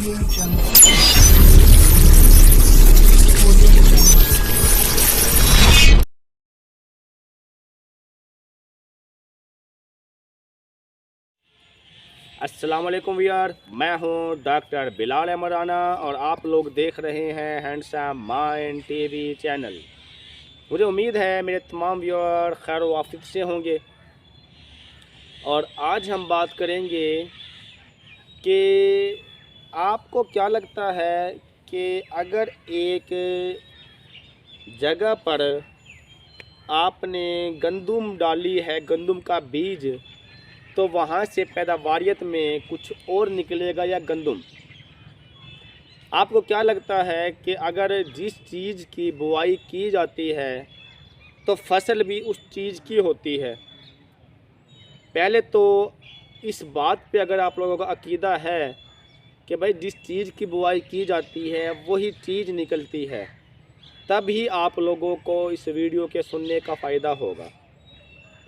अस्सलाम वालेकुम व्यूअर, मैं हूं डॉक्टर बिलाल अहमद राना और आप लोग देख रहे हैं हैंडसम माइंड टीवी चैनल। मुझे उम्मीद है मेरे तमाम व्यूअर खैर वाफिक से होंगे और आज हम बात करेंगे कि आपको क्या लगता है कि अगर एक जगह पर आपने गंदम डाली है, गंदम का बीज, तो वहाँ से पैदावारियत में कुछ और निकलेगा या गंदम। आपको क्या लगता है कि अगर जिस चीज़ की बुआई की जाती है तो फसल भी उस चीज़ की होती है। पहले तो इस बात पे अगर आप लोगों का अकीदा है कि भाई जिस चीज़ की बुआई की जाती है वही चीज़ निकलती है, तब ही आप लोगों को इस वीडियो के सुनने का फ़ायदा होगा।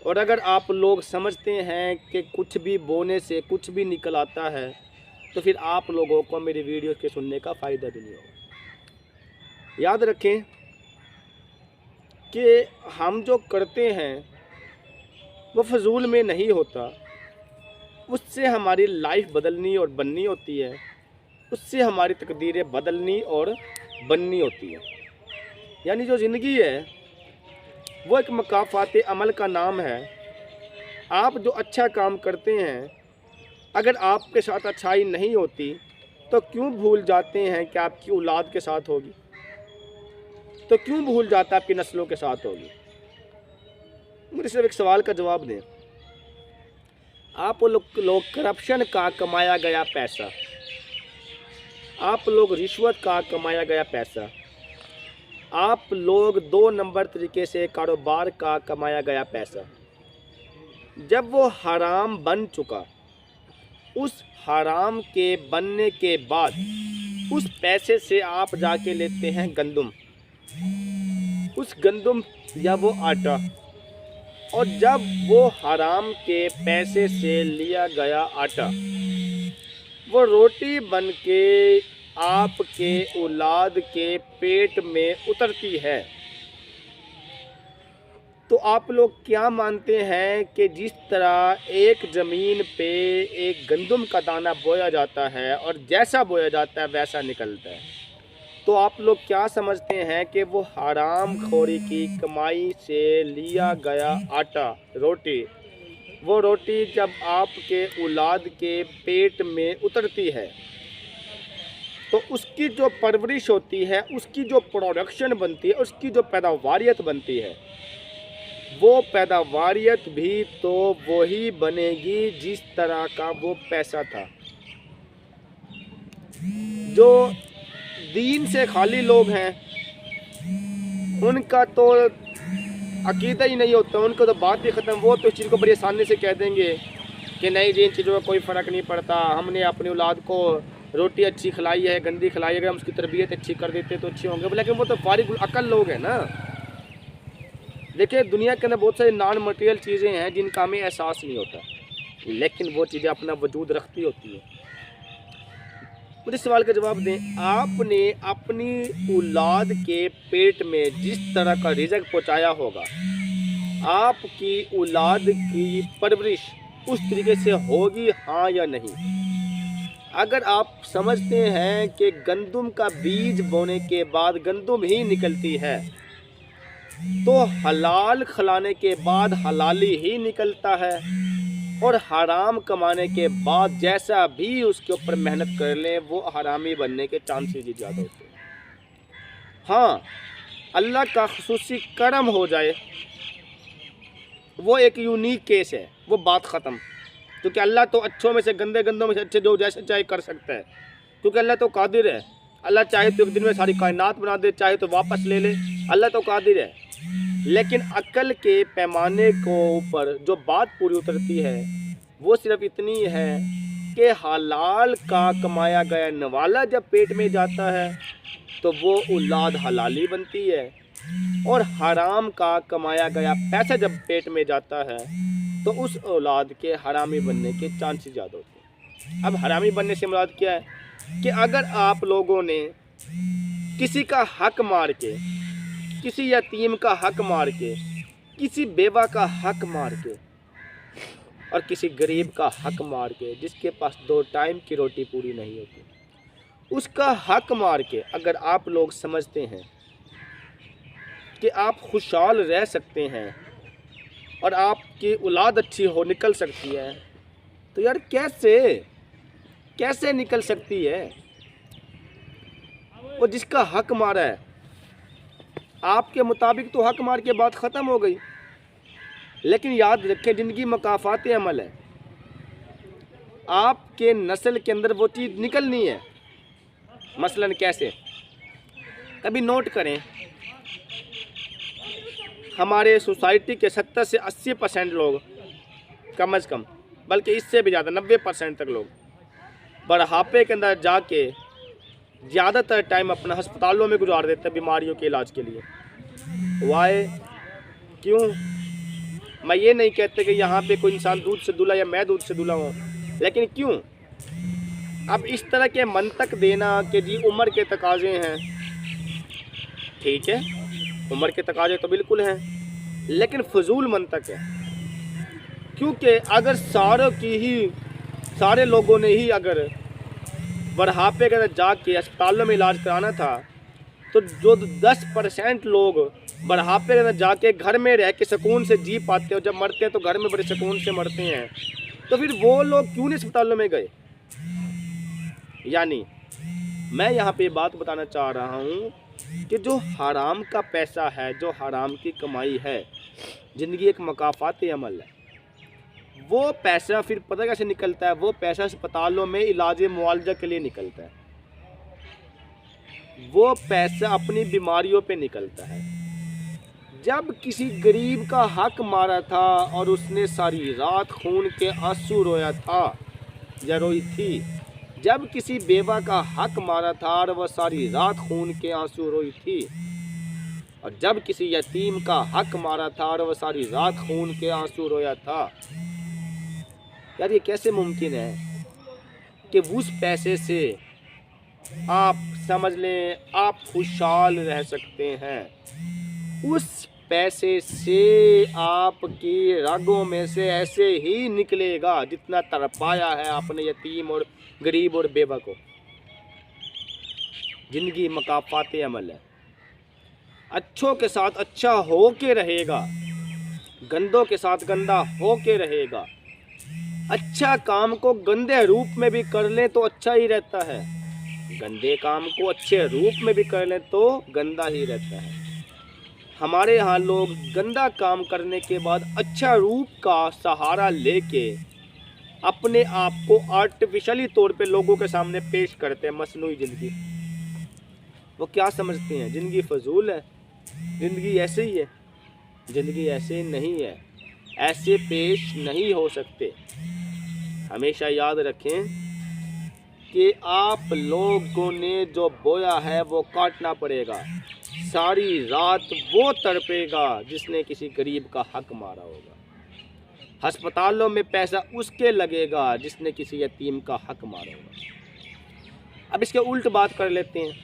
और अगर आप लोग समझते हैं कि कुछ भी बोने से कुछ भी निकल आता है तो फिर आप लोगों को मेरी वीडियो के सुनने का फ़ायदा भी नहीं होगा। याद रखें कि हम जो करते हैं वो फजूल में नहीं होता, उससे हमारी लाइफ बदलनी और बननी होती है, उससे हमारी तकदीरें बदलनी और बननी होती है। यानी जो ज़िंदगी है वो एक मकाफ़ात अमल का नाम है। आप जो अच्छा काम करते हैं, अगर आपके साथ अच्छाई नहीं होती तो क्यों भूल जाते हैं कि आपकी औलाद के साथ होगी, तो क्यों भूल जाता है आपकी नस्लों के साथ होगी। मुझे सिर्फ एक सवाल का जवाब दें। आप लोग करप्शन का कमाया गया पैसा, आप लोग रिश्वत का कमाया गया पैसा, आप लोग 2 नंबर तरीके से कारोबार का कमाया गया पैसा, जब वो हराम बन चुका, उस हराम के बनने के बाद उस पैसे से आप जाके लेते हैं गंदम, उस गंदम या वो आटा, और जब वो हराम के पैसे से लिया गया आटा वो रोटी बन के आपके औलाद के पेट में उतरती है, तो आप लोग क्या मानते हैं कि जिस तरह एक ज़मीन पे एक गंदम का दाना बोया जाता है और जैसा बोया जाता है वैसा निकलता है, तो आप लोग क्या समझते हैं कि वो हराम खोरी की कमाई से लिया गया आटा, रोटी, वो रोटी जब आपके औलाद के पेट में उतरती है तो उसकी जो परवरिश होती है, उसकी जो प्रोडक्शन बनती है, उसकी जो पैदावारियत बनती है, वो पैदावारियत भी तो वही बनेगी जिस तरह का वो पैसा था। जो दीन से खाली लोग हैं उनका तो अकीदा ही नहीं होता, उनको तो बात ही ख़त्म। वो तो इस चीज़ को बड़ी आसानी से कह देंगे कि नहीं जी, इन चीज़ों का कोई फ़र्क नहीं पड़ता, हमने अपनी औलाद को रोटी अच्छी खिलाई है, गंदी खिलाई है, अगर हम उसकी तरबियत अच्छी कर देते तो अच्छे होंगे। लेकिन वो तो फारिग अकल लोग हैं ना। देखिए, दुनिया के अंदर बहुत सारी नॉन मटेरियल चीज़ें हैं जिनका हमें एहसास नहीं होता, लेकिन वो चीज़ें अपना वजूद रखती होती हैं। मुझे सवाल का जवाब दें। आपने अपनी औलाद के पेट में जिस तरह का रिज़्क पहुँचाया होगा, आपकी औलाद की परवरिश उस तरीके से होगी, हाँ या नहीं? अगर आप समझते हैं कि गंदम का बीज बोने के बाद गंदम ही निकलती है, तो हलाल खिलाने के बाद हलाली ही निकलता है, और हराम कमाने के बाद जैसा भी उसके ऊपर मेहनत कर लें वो हरामी बनने के चांसेस ही ज़्यादा होते हैं। हाँ, अल्लाह का खुसूसी करम हो जाए वो एक यूनिक केस है, वो बात ख़त्म। क्योंकि अल्लाह तो अच्छों में से गंदे गंदों में से अच्छे जो जैसे चाहे कर सकता है, क्योंकि अल्लाह तो कादिर है। अल्लाह चाहे तो एक दिन में सारी कायनात बना दे, चाहे तो वापस ले ले, अल्लाह तो कादिर है। लेकिन अक्ल के पैमाने को ऊपर जो बात पूरी उतरती है वो सिर्फ इतनी है कि हलाल का कमाया गया नवाला जब पेट में जाता है तो वो औलाद हलाली बनती है, और हराम का कमाया गया पैसा जब पेट में जाता है तो उस औलाद के हरामी बनने के चांसेस ज़्यादा होते हैं। अब हरामी बनने से मुराद क्या है? कि अगर आप लोगों ने किसी का हक मार के, किसी यतीम का हक मार के, किसी बेवा का हक मार के और किसी गरीब का हक मार के, जिसके पास 2 टाइम की रोटी पूरी नहीं होती, उसका हक मार के अगर आप लोग समझते हैं कि आप खुशहाल रह सकते हैं और आपकी औलाद अच्छी हो निकल सकती है, तो यार कैसे निकल सकती है? वो जिसका हक मारा है, आपके मुताबिक तो हक मार के बात ख़त्म हो गई। लेकिन याद रखें, ज़िंदगी मकाफ़ात अमल है। आपके नस्ल के अंदर वो चीज़ निकलनी है। मसलन कैसे? कभी नोट करें, हमारे सोसाइटी के 70 से 80% लोग, कम अज़ कम, बल्कि इससे भी ज़्यादा 90% तक लोग बुढ़ापे के अंदर जाके ज़्यादातर टाइम अपना अस्पतालों में गुजार देते हैं बीमारियों के इलाज के लिए। वाई? क्यों? मैं ये नहीं कहते कि यहाँ पे कोई इंसान दूध से दूल्हा या मैं दूध से दूल्हा हूँ, लेकिन क्यों? अब इस तरह के मंतक देना कि जी उम्र के तकाजे हैं, ठीक है, उम्र के तकाजे तो बिल्कुल हैं, लेकिन फजूल मंतक है। क्योंकि अगर सारे लोगों ने ही अगर बुढ़ापे के अंदर जाके अस्पतालों में इलाज कराना था, तो जो 10% लोग बुढ़ापे के अंदर जाके घर में रह के सुकून से जी पाते हो, जब मरते हैं तो घर में बड़े सुकून से मरते हैं, तो फिर वो लोग क्यों नहीं अस्पतालों में गए? यानी मैं यहाँ पे बात बताना चाह रहा हूँ कि जो हराम का पैसा है, जो हराम की कमाई है, ज़िंदगी एक मकाफ़ात अमल है। वो पैसा फिर पता कैसे निकलता है? वो पैसा अस्पतालों में इलाज मुआवजा के लिए निकलता है। वो पैसा अपनी बीमारियों पे निकलता है। जब किसी गरीब का हक मारा था और उसने सारी रात खून के आंसू रोया था या रोई थी, जब किसी बेवा का हक मारा था और वह सारी रात खून के आंसू रोई थी, और जब किसी यतीम का हक मारा था और वह सारी रात खून के आंसू रोया था, यार ये कैसे मुमकिन है कि उस पैसे से आप समझ लें आप खुशहाल रह सकते हैं? उस पैसे से आपकी रगों में से ऐसे ही निकलेगा जितना तरपाया है आपने यतीम और गरीब और बेवा को। ज़िंदगी मकाफ़ात अमल है। अच्छों के साथ अच्छा हो के रहेगा, गंदों के साथ गंदा हो के रहेगा। अच्छा काम को गंदे रूप में भी कर लें तो अच्छा ही रहता है, गंदे काम को अच्छे रूप में भी कर लें तो गंदा ही रहता है। हमारे यहाँ लोग गंदा काम करने के बाद अच्छा रूप का सहारा लेके अपने आप को आर्टिफिशियली तौर पे लोगों के सामने पेश करते हैं मसनूई ज़िंदगी। वो क्या समझते हैं? ज़िंदगी फजूल है, ज़िंदगी ऐसे ही है। ज़िंदगी ऐसे नहीं है, ऐसे पेश नहीं हो सकते। हमेशा याद रखें कि आप लोगों ने जो बोया है वो काटना पड़ेगा। सारी रात वो तड़पेगा जिसने किसी गरीब का हक मारा होगा। अस्पतालों में पैसा उसके लगेगा जिसने किसी यतीम का हक मारा होगा। अब इसके उल्ट बात कर लेते हैं।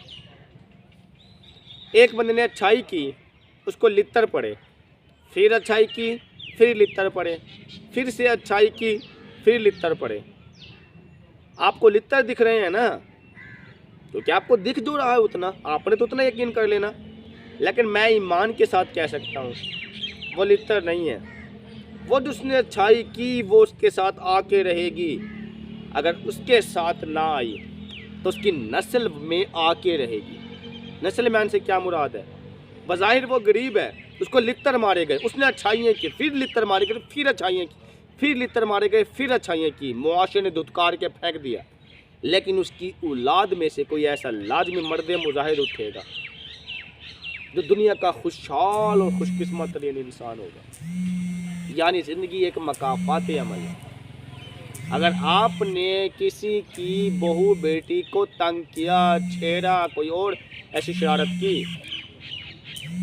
एक बंदे ने अच्छाई की, उसको लित्तर पड़े, फिर अच्छाई की, फिर लित्तर पड़े, फिर से अच्छाई की, फिर लित्तर पड़े। आपको लित्तर दिख रहे हैं ना, तो क्या आपको दिख जो रहा है उतना, आपने तो उतना यकीन कर लेना। लेकिन मैं ईमान के साथ कह सकता हूँ वो लित्तर नहीं है। वो जिसने अच्छाई की वो उसके साथ आके रहेगी। अगर उसके साथ ना आई तो उसकी नस्ल में आके रहेगी। नस्ल में आने से क्या मुराद है? बज़ाहिर वो गरीब है, उसको लित्तर मारे गए, उसने अच्छाइयाँ की, फिर लित्तर मारे गए, फिर अच्छाइयाँ की, फिर लित्तर मारे गए, फिर अच्छाइयाँ की, मुआशरे ने धुतकार के फेंक दिया। लेकिन उसकी औलाद में से कोई ऐसा लाजमी मर्द मुजाहिद उठेगा जो दुनिया का खुशहाल और खुशकिस्मत तरीन इंसान होगा। यानी ज़िंदगी एक मकाफ़ात अमल है। अगर आपने किसी की बहू बेटी को तंग किया, छेड़ा, कोई और ऐसी शरारत की,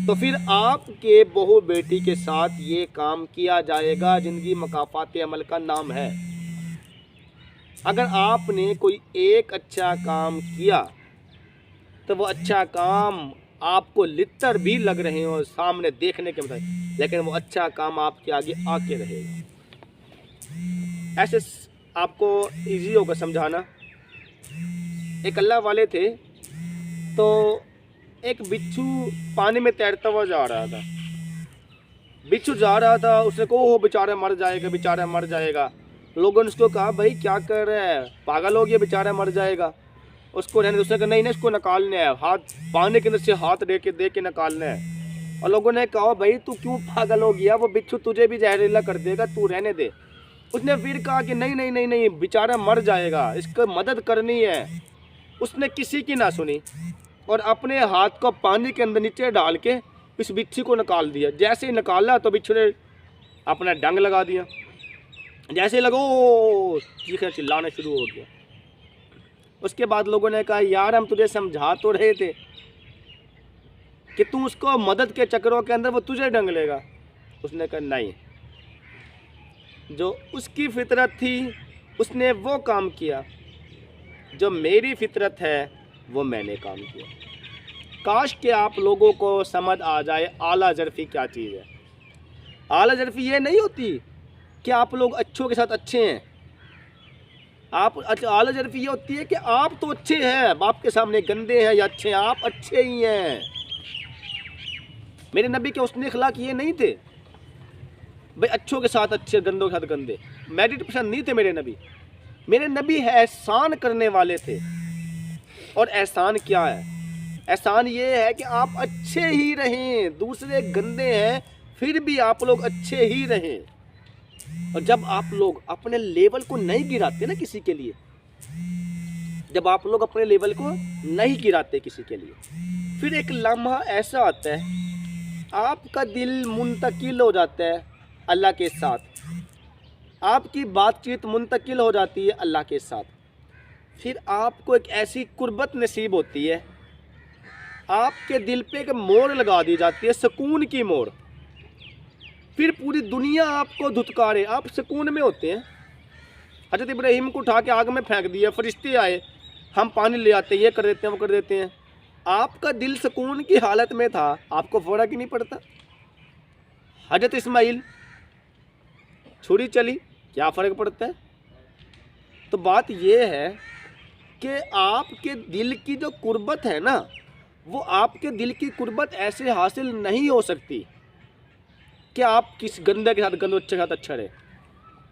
तो फिर आपके बहू बेटी के साथ ये काम किया जाएगा। ज़िंदगी मकाफ़ात अमल का नाम है। अगर आपने कोई एक अच्छा काम किया तो वो अच्छा काम आपको लितर भी लग रहे हो सामने देखने के मतलब, लेकिन वो अच्छा काम आपके आगे आके रहेगा। ऐसे आपको इजी होगा समझाना। एक अल्लाह वाले थे, तो एक बिच्छू पानी में तैरता हुआ जा रहा था। बिच्छू जा रहा था, उसने कहा ओह बेचारा मर जाएगा, बेचारा मर जाएगा। लोगों ने उसको कहा भाई क्या कर रहा है, पागल हो गया, बेचारा मर जाएगा, उसको रहने। उसने कहा नहीं नहीं, इसको निकालना है, हाथ पानी के अंदर से हाथ दे के निकालना है। और लोगों ने कहा भाई तू क्यों पागल हो गया, वो बिच्छू तुझे भी जहरीला कर देगा, तू रहने दे। उसने फिर कहा कि नहीं नहीं नहीं नहीं, बेचारा मर जाएगा, इसको मदद करनी है। उसने किसी की ना सुनी और अपने हाथ को पानी के अंदर नीचे डाल के इस बिच्छू को निकाल दिया। जैसे ही निकाला तो बिच्छू ने अपना डंग लगा दिया। जैसे ही लगो चीखना चिल्लाना शुरू हो गया। उसके बाद लोगों ने कहा यार हम तुझे समझा तो रहे थे कि तू उसको मदद के चक्करों के अंदर वो तुझे डंग लेगा। उसने कहा नहीं, जो उसकी फितरत थी उसने वो काम किया, जो मेरी फितरत है वो मैंने काम किया। काश कि आप लोगों को समझ आ जाए आला ज़र्फ़ी क्या चीज़ है। आला ज़र्फ़ी ये नहीं होती कि आप लोग अच्छों के साथ अच्छे हैं। आला ज़र्फ़ी ये होती है कि आप तो अच्छे हैं, बाप के सामने गंदे हैं या अच्छे हैं, आप अच्छे ही हैं। मेरे नबी के उसने अखलाक ये नहीं थे भाई अच्छों के साथ अच्छे, गंदों के साथ गंदे। मेरिट पसंद नहीं थे मेरे नबी। मेरे नबी है एहसान करने वाले थे। और एहसान क्या है? एहसान ये है कि आप अच्छे ही रहें, दूसरे गंदे हैं फिर भी आप लोग अच्छे ही रहें। और जब आप लोग अपने लेवल को नहीं गिराते ना किसी के लिए, जब आप लोग अपने लेवल को नहीं गिराते किसी के लिए, फिर एक लम्हा ऐसा आता है आपका दिल मुंतकिल हो जाता है अल्लाह के साथ, आपकी बातचीत मुंतकिल हो जाती है अल्लाह के साथ। फिर आपको एक ऐसी कुर्बत नसीब होती है, आपके दिल पे एक मोड़ लगा दी जाती है, सुकून की मोड़। फिर पूरी दुनिया आपको धुतकारे, आप सुकून में होते हैं। हज़रत इब्राहीम को उठा के आग में फेंक दिया, फरिश्ते आए, हम पानी ले आते, ये कर देते हैं, वो कर देते हैं। आपका दिल सुकून की हालत में था, आपको फ़र्क ही नहीं पड़ता। हज़रत इस्माइल छुरी चली, क्या फ़र्क पड़ता है? तो बात ये है कि आपके दिल की जो कुर्बत है ना, वो आपके दिल की कुर्बत ऐसे हासिल नहीं हो सकती कि आप किस गंदे के साथ गंदे, अच्छे के साथ अच्छा रहे।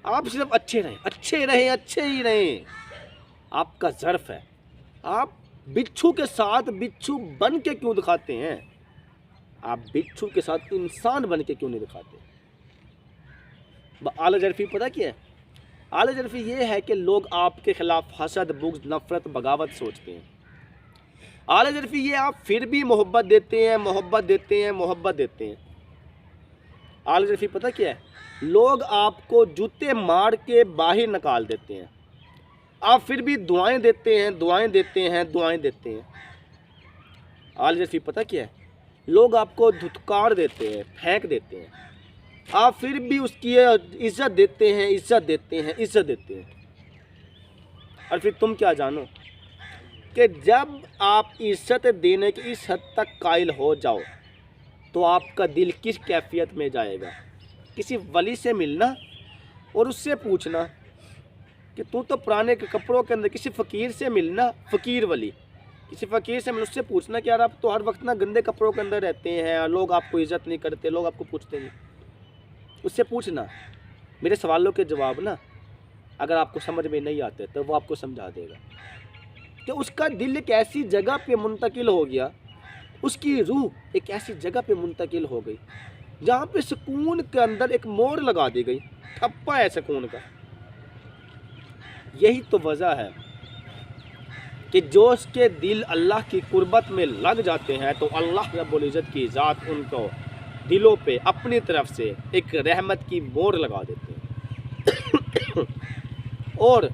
आप सिर्फ अच्छे रहें, अच्छे रहें, अच्छे ही रहें। आपका ज़र्फ है। आप बिच्छू के साथ बिच्छू बन के क्यों दिखाते हैं? आप बिच्छू के साथ इंसान बन के क्यों नहीं दिखाते? आला ज़र्फ़ी पता क्या है? आला ज़र्फ़ी ये है कि लोग आपके ख़िलाफ़ हसद, बुग़्ज़, नफ़रत, बगावत सोचते हैं। आला ज़र्फ़ी ये आप फिर भी मोहब्बत देते हैं, मोहब्बत देते हैं, मोहब्बत देते हैं। आला ज़र्फ़ी पता क्या है? लोग आपको जूते मार के बाहर निकाल देते हैं, आप फिर भी दुआएं देते हैं, दुआएं देते हैं, दुआएं देते हैं। आला ज़र्फ़ी पता क्या है? लोग आपको धुतकार देते हैं, फेंक देते हैं, आप फिर भी उसकी इज़्ज़त देते हैं, इज़्ज़त देते हैं, इज़्ज़त देते हैं। और फिर तुम क्या जानो कि जब आप इज़्ज़त देने की इस हद तक कायल हो जाओ तो आपका दिल किस कैफियत में जाएगा। किसी वली से मिलना और उससे पूछना कि तू तो पुराने के कपड़ों के अंदर, किसी फ़कीर से मिलना, फ़कीर वली, किसी फ़कीर से मिल, उससे पूछना कि यार आप तो हर वक्त ना गंदे कपड़ों के अंदर रहते हैं, लोग आपको इज़्ज़त नहीं करते, लोग आपको पूछते नहीं। उससे पूछना, मेरे सवालों के जवाब ना अगर आपको समझ में नहीं आते तो वो आपको समझा देगा कि उसका दिल एक ऐसी जगह पे मुंतकिल हो गया, उसकी रूह एक ऐसी जगह पे मुंतकिल हो गई जहाँ पे सुकून के अंदर एक मोड़ लगा दी गई, ठप्पा है सुकून का। यही तो वजह है कि जो उसके दिल अल्लाह की कुर्बत में लग जाते हैं तो अल्लाह रब्बुल इज़्ज़त की ज़ात उनको दिलों पे अपनी तरफ से एक रहमत की मोड़ लगा देते हैं। और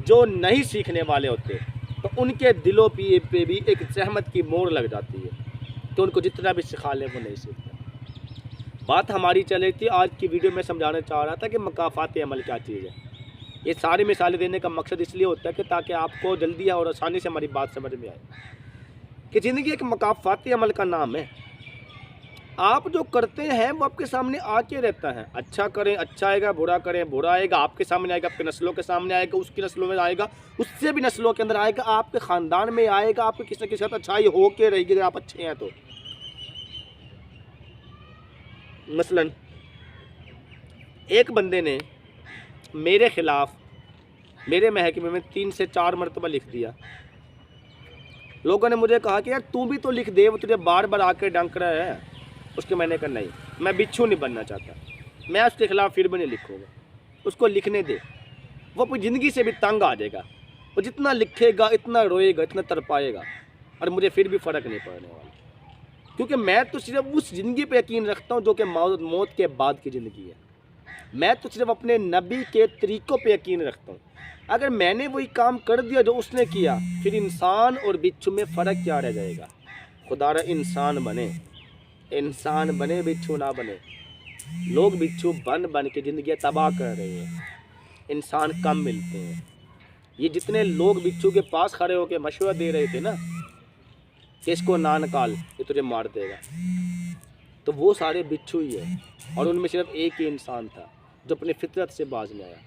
जो नहीं सीखने वाले होते तो उनके दिलों पे भी एक रहमत की मोड़ लग जाती है, तो उनको जितना भी सिखा ले वो नहीं सीखते। बात हमारी चल रही थी, आज की वीडियो में समझाना चाह रहा था कि मकाफ़ात अमल क्या चीज़ है। ये सारी मिसालें देने का मकसद इसलिए होता है कि ताकि आपको जल्दी और आसानी से हमारी बात समझ में आए कि ज़िंदगी एक मकाफ़ाती अमल का नाम है। आप जो करते हैं वो आपके सामने आके रहता है। अच्छा करें अच्छा आएगा, बुरा करें बुरा आएगा, आपके सामने आएगा, आपके नस्लों के सामने आएगा, उसकी नस्लों में आएगा, उससे भी नस्लों के अंदर आएगा, आपके ख़ानदान में आएगा, आपके किसी न किसी साथ अच्छाई हो के रहेगी अगर आप अच्छे हैं तो। मसलन एक बंदे ने मेरे ख़िलाफ़ मेरे महकमे में 3 से 4 मरतबा लिख दिया। लोगों ने मुझे कहा कि यार तू भी तो लिख दे, वो तुझे बार बार आके डंक रहा है। उसके मैंने कहा नहीं, मैं बिच्छू नहीं बनना चाहता, मैं उसके ख़िलाफ़ फिर भी नहीं लिखूँगा, उसको लिखने दे। वो अपनी ज़िंदगी से भी तंग आ जाएगा, वो जितना लिखेगा इतना रोएगा इतना तड़पाएगा, और मुझे फिर भी फ़र्क नहीं पड़ने वाला, क्योंकि मैं तो सिर्फ उस ज़िंदगी पे यकीन रखता हूँ जो कि मौत के बाद की ज़िंदगी है। मैं तो सिर्फ अपने नबी के तरीक़ों पे यकीन रखता हूँ। अगर मैंने वही काम कर दिया जो उसने किया, फिर इंसान और बिच्छू में फ़र्क क्या रह जाएगा। खुदारा इंसान बने बिच्छू ना बने। लोग बिच्छू बन के ज़िंदगी तबाह कर रहे हैं, इंसान कम मिलते हैं। ये जितने लोग बिच्छू के पास खड़े होकर मशवरा दे रहे थे ना कि इसको ना निकाल, ये तुझे मार देगा, तो वो सारे बिच्छू ही है, और उनमें सिर्फ एक ही इंसान था जो अपनी फितरत से बाज में आया।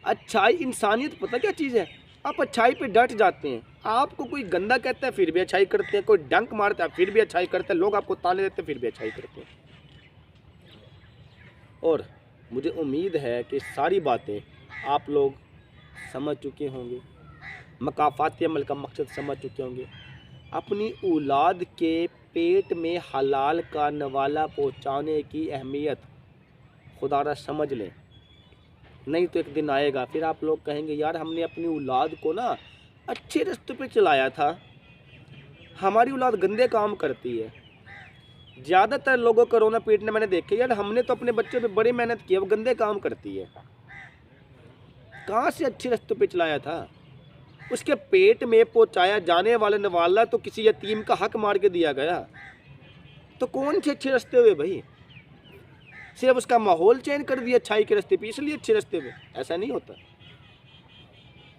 अच्छाई इंसानियत पता क्या चीज़ है, आप अच्छाई पे डट जाते हैं। आपको कोई गंदा कहता है फिर भी अच्छाई करते हैं, कोई डंक मारता है फिर भी अच्छाई करते हैं, लोग आपको ताने देते हैं फिर भी अच्छाई करते हैं। और मुझे उम्मीद है कि सारी बातें आप लोग समझ चुके होंगे, मकाफ़ाती अमल का मकसद समझ चुके होंगे। अपनी औलाद के पेट में हलाल का नवाला पहुँचाने की अहमियत खुदारा समझ लें, नहीं तो एक दिन आएगा फिर आप लोग कहेंगे यार हमने अपनी औलाद को ना अच्छे रास्ते पे चलाया था, हमारी औलाद गंदे काम करती है। ज़्यादातर लोगों को रोना पीटने मैंने देखे, यार हमने तो अपने बच्चे पे बड़ी मेहनत की है, वो गंदे काम करती है। कहाँ से अच्छे रास्ते पे चलाया था? उसके पेट में पहुँचाया जाने वाला नवाला तो किसी यतीम का हक मार के दिया गया, तो कौन से अच्छे रास्ते हुए भाई? सिर्फ उसका माहौल चेंज कर दिया अच्छाई के रास्ते पे, इसलिए अच्छे रास्ते पे। ऐसा नहीं होता।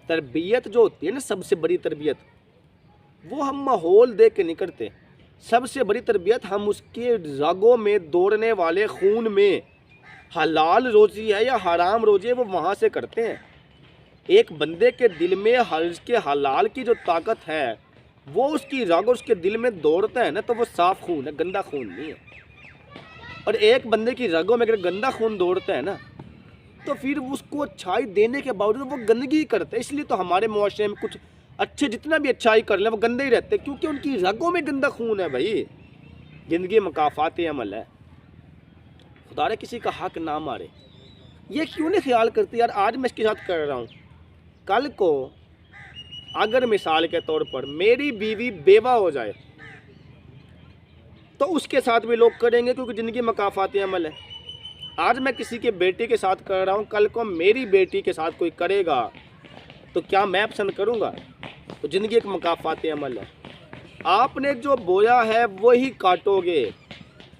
तरबियत जो होती है ना, सबसे बड़ी तरबियत, वो हम माहौल देख के नहीं करते। सबसे बड़ी तरबियत हम उसके रगों में दौड़ने वाले खून में हलाल रोज़ी है या हराम रोज़ी है वो वहाँ से करते हैं। एक बंदे के दिल में हर्ज के हलाल की जो ताकत है वो उसकी रग उसके दिल में दौड़ता है ना, तो वो साफ़ खून है, गंदा खून नहीं है। और एक बंदे की रगों में अगर गंदा खून दौड़ता है ना, तो फिर उसको अच्छाई देने के बावजूद वो गंदगी करता है। इसलिए तो हमारे मुआशरे में कुछ अच्छे जितना भी अच्छाई कर ले वो गंदे ही रहते हैं, क्योंकि उनकी रगों में गंदा खून है। भाई ज़िंदगी मकाफ़ाती अमल है, खुदा रे किसी का हक ना मारे। ये क्यों नहीं ख्याल करती यार आज मैं इसके साथ कर रहा हूँ, कल को अगर मिसाल के तौर पर मेरी बीवी बेवा हो जाए तो उसके साथ भी लोग करेंगे, क्योंकि ज़िंदगी मकाफ़ाती अमल है। आज मैं किसी के बेटे के साथ कर रहा हूँ, कल को मेरी बेटी के साथ कोई करेगा तो क्या मैं पसंद करूँगा? तो ज़िंदगी एक मकाफ़ाती अमल है। आपने जो बोया है वही काटोगे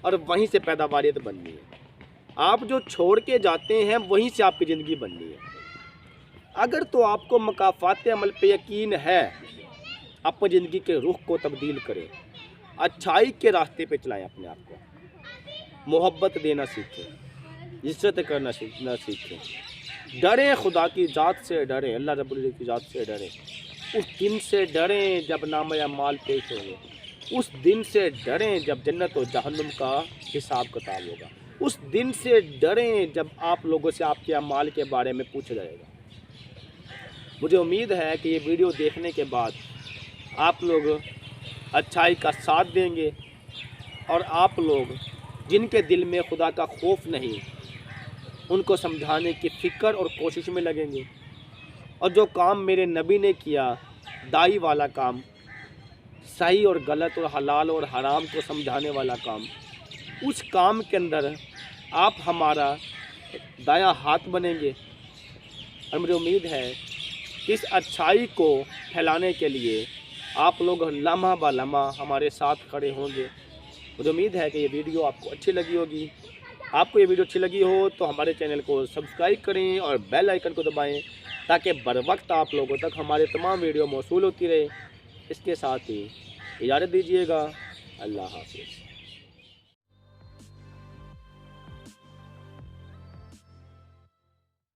और वहीं से पैदावारियत बननी है। आप जो छोड़ के जाते हैं वहीं से आपकी ज़िंदगी बननी है। अगर तो आपको मकाफ़ाती अमल पे यकीन है, अपनी ज़िंदगी के रुख को तब्दील करें, अच्छाई के रास्ते पे चलाएं अपने आप को, मोहब्बत देना सीखें, इज्जत करना सीखें, डरें, खुदा की ज़ात से डरें, अल्लाह रब्बुल इज़्ज़त की ज़ात से डरें। उस दिन से डरें जब नाम अमाल पेश होंगे, उस दिन से डरें जब जन्नत और जहन्नुम का हिसाब किताब होगा, उस दिन से डरें जब आप लोगों से आपके अमाल के बारे में पूछा जाएगा। मुझे उम्मीद है कि ये वीडियो देखने के बाद आप लोग अच्छाई का साथ देंगे और आप लोग जिनके दिल में खुदा का खौफ नहीं उनको समझाने की फ़िक्र और कोशिश में लगेंगे। और जो काम मेरे नबी ने किया, दाई वाला काम, सही और गलत और हलाल और हराम को समझाने वाला काम, उस काम के अंदर आप हमारा दायां हाथ बनेंगे। और मुझे उम्मीद है कि इस अच्छाई को फैलाने के लिए आप लोग लम्हा ब लम्हा हमारे साथ खड़े होंगे। मुझे उम्मीद है कि ये वीडियो आपको अच्छी लगी होगी। आपको ये वीडियो अच्छी लगी हो तो हमारे चैनल को सब्सक्राइब करें और बेल आइकन को दबाएं ताकि बर वक्त आप लोगों तक हमारे तमाम वीडियो मौसूल होती रहे। इसके साथ ही इजाज़त दीजिएगा। अल्लाह हाफ़िज़।